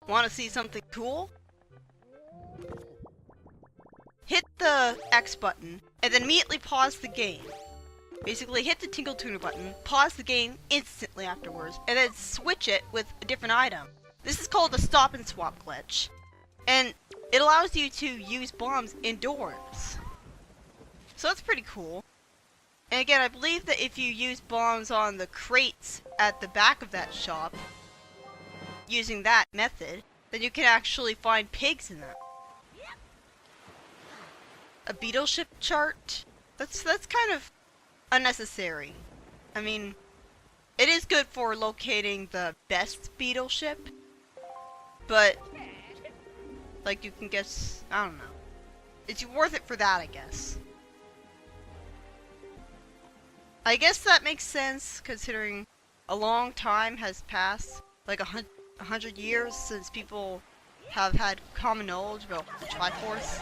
Want to see something cool? Hit the X button, and then immediately pause the game. Basically, hit the Tingle Tuner button, pause the game instantly afterwards, and then switch it with a different item. This is called the stop and swap glitch, and it allows you to use bombs indoors. So that's pretty cool. And again, I believe that if you use bombs on the crates at the back of that shop, using that method, then you can actually find pigs in them. A beetle ship chart? That's kind of unnecessary. I mean, it is good for locating the best beetle ship, but like you can guess, I don't know. It's worth it for that, I guess. I guess that makes sense considering a long time has passed, like 100 years since people have had common knowledge about the Triforce.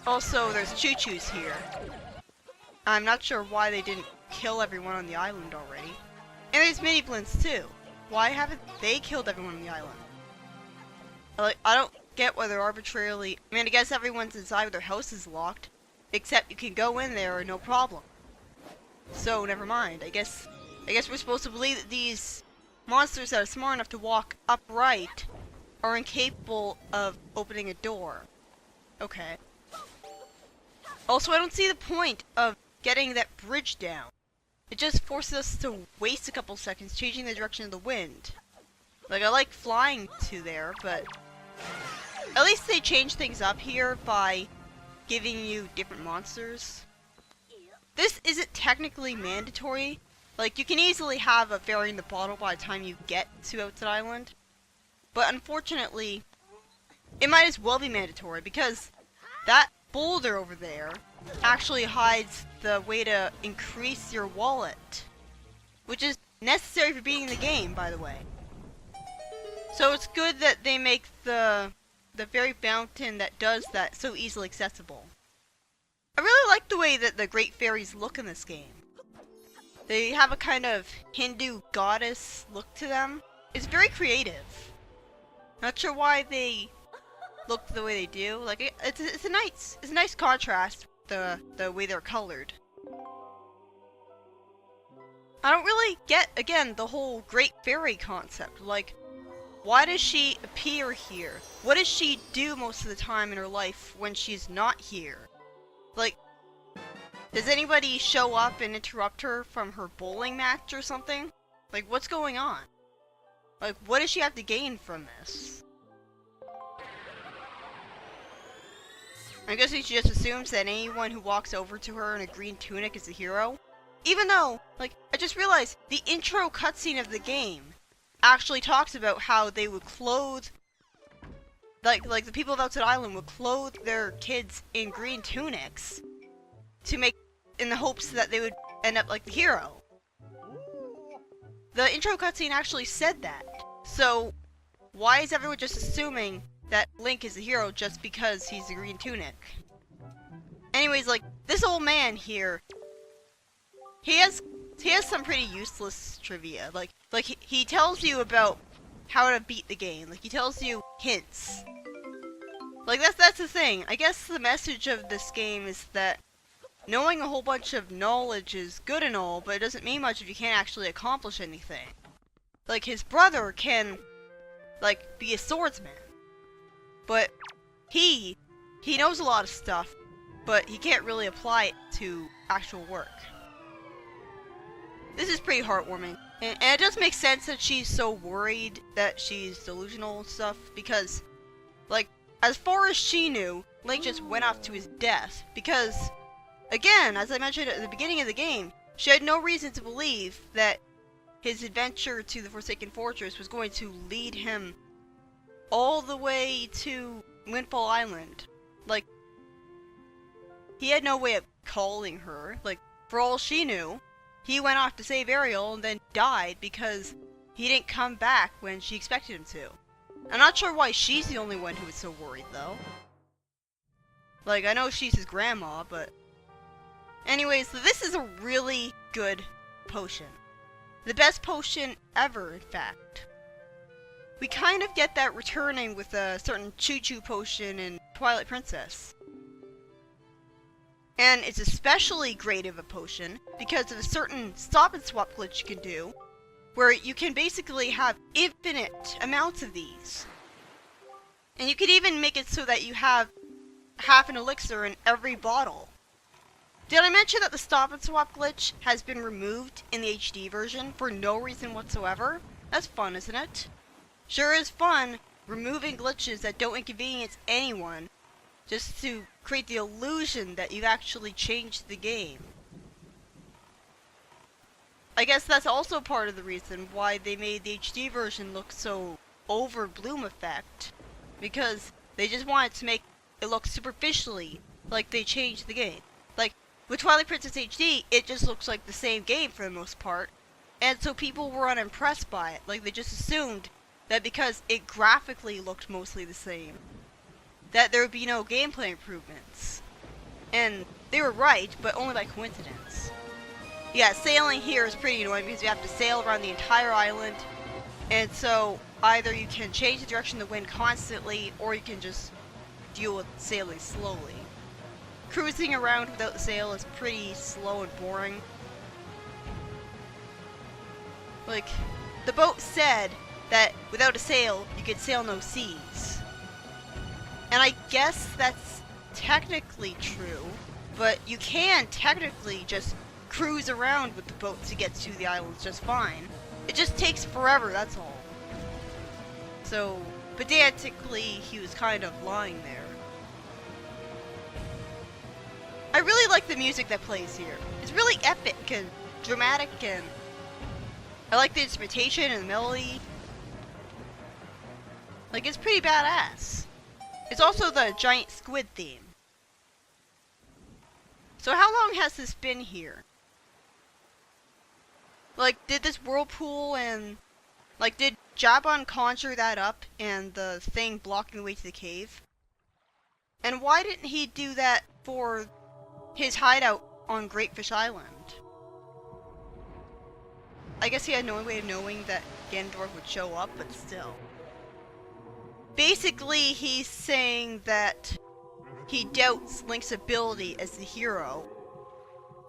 Also, there's choo-choos here. I'm not sure why they didn't kill everyone on the island already. And there's mini-blins too. Why haven't they killed everyone on the island? Like, I don't get why they're arbitrarily... I mean, I guess everyone's inside with their houses locked. Except you can go in there no problem. So, never mind. I guess we're supposed to believe that these monsters that are smart enough to walk upright are incapable of opening a door. Okay. Also, I don't see the point of getting that bridge down. It just forces us to waste a couple seconds changing the direction of the wind. Like, I like flying to there, but at least they change things up here by giving you different monsters. This isn't technically mandatory. Like, you can easily have a fairy in the bottle by the time you get to Outset Island. But unfortunately, it might as well be mandatory because that boulder over there actually hides the way to increase your wallet, which is necessary for beating the game, by the way. So it's good that they make the very fountain that does that so easily accessible. I really like the way that the Great Fairies look in this game. They have a kind of Hindu goddess look to them. It's very creative. Not sure why they look the way they do. Like, it's a nice contrast with the way they're colored. I don't really get, again, the whole Great Fairy concept. Like, why does she appear here? What does she do most of the time in her life when she's not here? Like, does anybody show up and interrupt her from her bowling match or something? Like, what's going on? Like, what does she have to gain from this? I guess she just assumes that anyone who walks over to her in a green tunic is a hero. Even though, like, I just realized the intro cutscene of the game actually talks about how they would clothe, like the people of Outset Island would clothe their kids in green tunics to make, in the hopes that they would end up like the hero. The intro cutscene actually said that. So, why is everyone just assuming that Link is the hero just because he's a green tunic? Anyways, like, this old man here, he has some pretty useless trivia. Like he tells you about how to beat the game. Like, he tells you hints. Like, that's the thing. I guess the message of this game is that knowing a whole bunch of knowledge is good and all, but it doesn't mean much if you can't actually accomplish anything. Like, his brother can, like, be a swordsman. But he knows a lot of stuff, but he can't really apply it to actual work. This is pretty heartwarming. And it does make sense that she's so worried that she's delusional and stuff, because, like, as far as she knew, Link just went off to his death, because, again, as I mentioned at the beginning of the game, she had no reason to believe that his adventure to the Forsaken Fortress was going to lead him all the way to Windfall Island. Like, he had no way of calling her. Like, for all she knew, he went off to save Ariel and then died because he didn't come back when she expected him to. I'm not sure why she's the only one who was so worried, though. Like, I know she's his grandma, but... Anyways, so this is a really good potion. The best potion ever, in fact. We kind of get that returning with a certain Choo-Choo potion in Twilight Princess. And it's especially great of a potion because of a certain stop and swap glitch you can do, where you can basically have infinite amounts of these. And you can even make it so that you have half an elixir in every bottle. Did I mention that the stop and swap glitch has been removed in the HD version for no reason whatsoever? That's fun, isn't it? Sure is fun removing glitches that don't inconvenience anyone, just to create the illusion that you've actually changed the game. I guess that's also part of the reason why they made the HD version look so over Bloom Effect, because they just wanted to make it look superficially like they changed the game. Like, with Twilight Princess HD, it just looks like the same game for the most part, and so people were unimpressed by it. Like, they just assumed that because it graphically looked mostly the same, that there would be no gameplay improvements. And they were right, but only by coincidence. Yeah, sailing here is pretty annoying because you have to sail around the entire island, and so either you can change the direction of the wind constantly, or you can just deal with sailing slowly. Cruising around without the sail is pretty slow and boring. Like, the boat said that without a sail, you could sail no seas. And I guess that's technically true, but you can technically just cruise around with the boat to get to the islands just fine. It just takes forever, that's all. So, pedantically, he was kind of lying there. I really like the music that plays here. It's really epic and dramatic, and I like the instrumentation and the melody. Like, it's pretty badass. It's also the giant squid theme. So how long has this been here? Like, did this whirlpool and... like, did Jabon conjure that up and the thing blocking the way to the cave? And why didn't he do that for his hideout on Greatfish Island? I guess he had no way of knowing that Ganondorf would show up, but still. Basically, he's saying that he doubts Link's ability as the hero,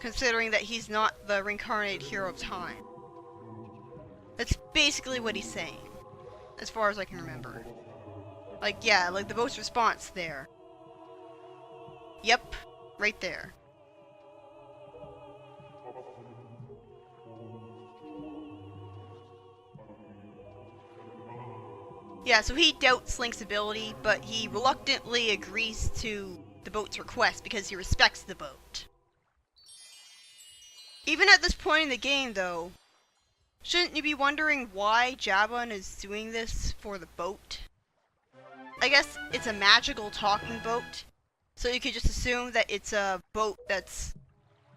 considering that he's not the reincarnated hero of time. That's basically what he's saying, as far as I can remember. Like, yeah, like the boat's response there. Yep, right there. Yeah, so he doubts Link's ability, but he reluctantly agrees to the boat's request because he respects the boat. Even at this point in the game, though, shouldn't you be wondering why Jabon is doing this for the boat? I guess it's a magical talking boat, so you could just assume that it's a boat that's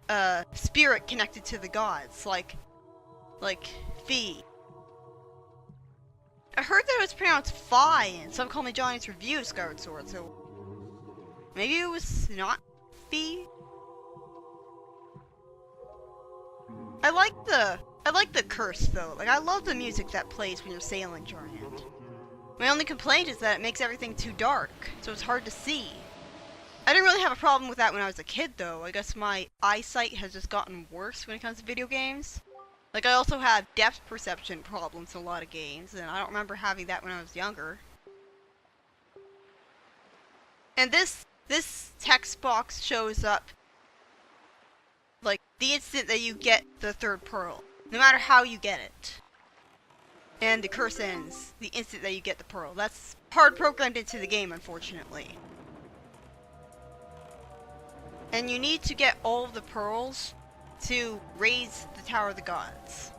a spirit connected to the gods, like Fi. I heard that it was pronounced Fi in Some Call Me Johnny's review of Skyward Sword, so maybe it was not Fi? I like the curse though. Like, I love the music that plays when you're sailing Giant. My only complaint is that it makes everything too dark, so it's hard to see. I didn't really have a problem with that when I was a kid though. I guess my eyesight has just gotten worse when it comes to video games. Like, I also have depth perception problems in a lot of games, and I don't remember having that when I was younger. And this text box shows up, like, the instant that you get the third pearl. No matter how you get it. And the curse ends the instant that you get the pearl. That's hard programmed into the game, unfortunately. And you need to get all of the pearls to raise the Tower of the Gods.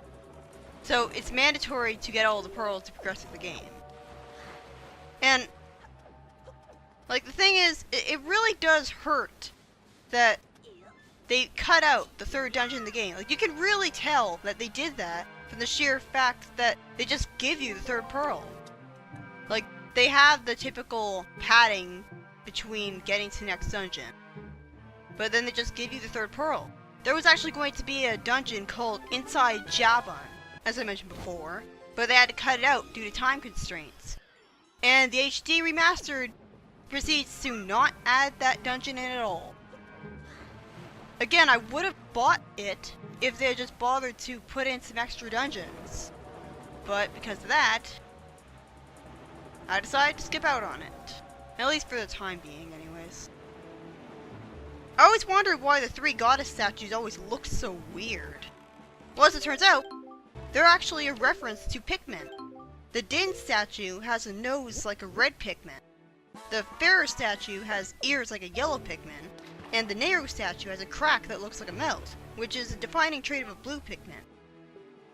So it's mandatory to get all the pearls to progress through the game. And, like, the thing is, it really does hurt that they cut out the third dungeon in the game. Like, you can really tell that they did that from the sheer fact that they just give you the third pearl. Like, they have the typical padding between getting to the next dungeon, but then they just give you the third pearl. There was actually going to be a dungeon called Inside Jabon, as I mentioned before, but they had to cut it out due to time constraints. And the HD Remastered proceeds to not add that dungeon in at all. Again, I would have bought it if they had just bothered to put in some extra dungeons. But because of that, I decided to skip out on it. At least for the time being, anyways. I always wondered why the 3 goddess statues always look so weird. Well, as it turns out, they're actually a reference to Pikmin. The Din statue has a nose like a red Pikmin. The Farer statue has ears like a yellow Pikmin. And the Nehru statue has a crack that looks like a melt, which is a defining trait of a blue Pikmin.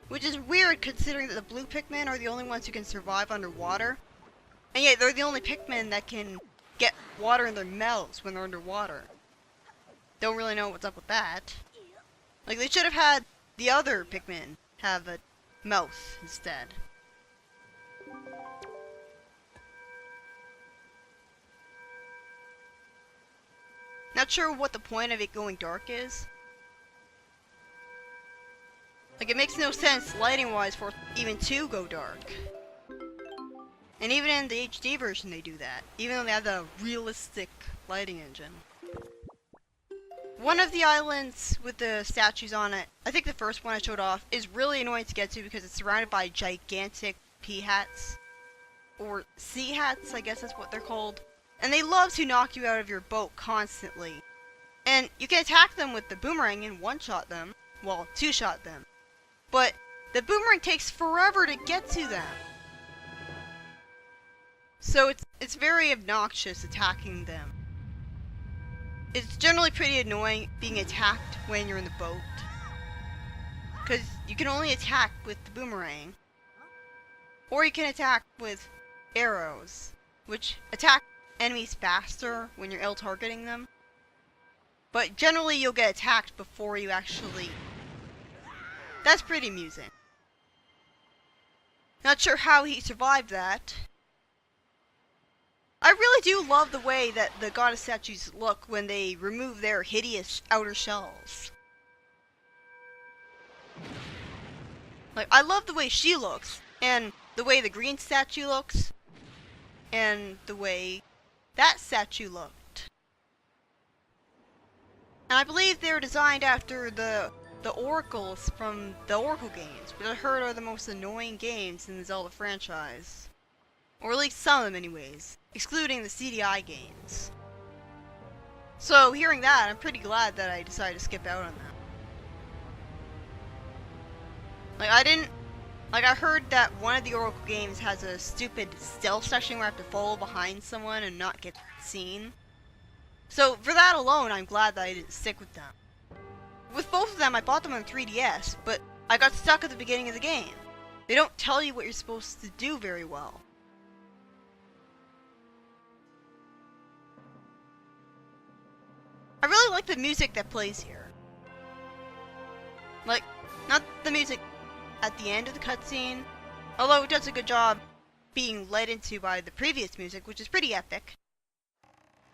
Which is weird considering that the blue Pikmin are the only ones who can survive underwater. And yet they're the only Pikmin that can get water in their mouths when they're underwater. Don't really know what's up with that. Like, they should have had the other Pikmin have a mouth instead. Not sure what the point of it going dark is. Like, it makes no sense lighting-wise for even to go dark. And even in the HD version they do that, even though they have the realistic lighting engine. One of the islands with the statues on it, I think the first one I showed off, is really annoying to get to because it's surrounded by gigantic P-hats. Or C-hats, I guess that's what they're called. And they love to knock you out of your boat constantly. And you can attack them with the boomerang and one-shot them. Well, two-shot them. But the boomerang takes forever to get to them. So it's very obnoxious attacking them. It's generally pretty annoying being attacked when you're in the boat. Because you can only attack with the boomerang. Or you can attack with arrows, which attack enemies faster when you're ill-targeting them. But generally you'll get attacked before you actually... That's pretty amusing. Not sure how he survived that. I really do love the way that the goddess statues look when they remove their hideous outer shells. Like, I love the way she looks, and the way the green statue looks, and the way that statue looked. And I believe they're designed after the oracles from the Oracle games, which I heard are the most annoying games in the Zelda franchise. Or at least some of them anyways, excluding the CDI games. So hearing that, I'm pretty glad that I decided to skip out on that. I heard that one of the Oracle games has a stupid stealth section where I have to follow behind someone and not get seen. So for that alone, I'm glad that I didn't stick with them. With both of them, I bought them on 3DS, but I got stuck at the beginning of the game. They don't tell you what you're supposed to do very well. I really like the music that plays here. Like, not the music at the end of the cutscene, although it does a good job being led into by the previous music, which is pretty epic.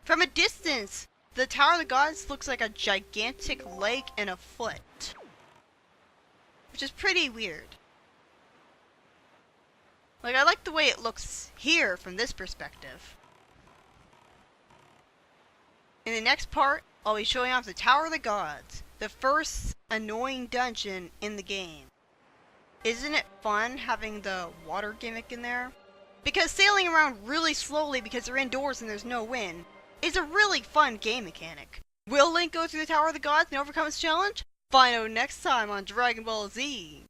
From a distance, the Tower of the Gods looks like a gigantic leg and a foot, which is pretty weird. Like, I like the way it looks here from this perspective. In the next part, I'll be showing off the Tower of the Gods, the first annoying dungeon in the game. Isn't it fun having the water gimmick in there? Because sailing around really slowly because they're indoors and there's no wind is a really fun game mechanic. Will Link go through the Tower of the Gods and overcome his challenge? Find out next time on Dragon Ball Z.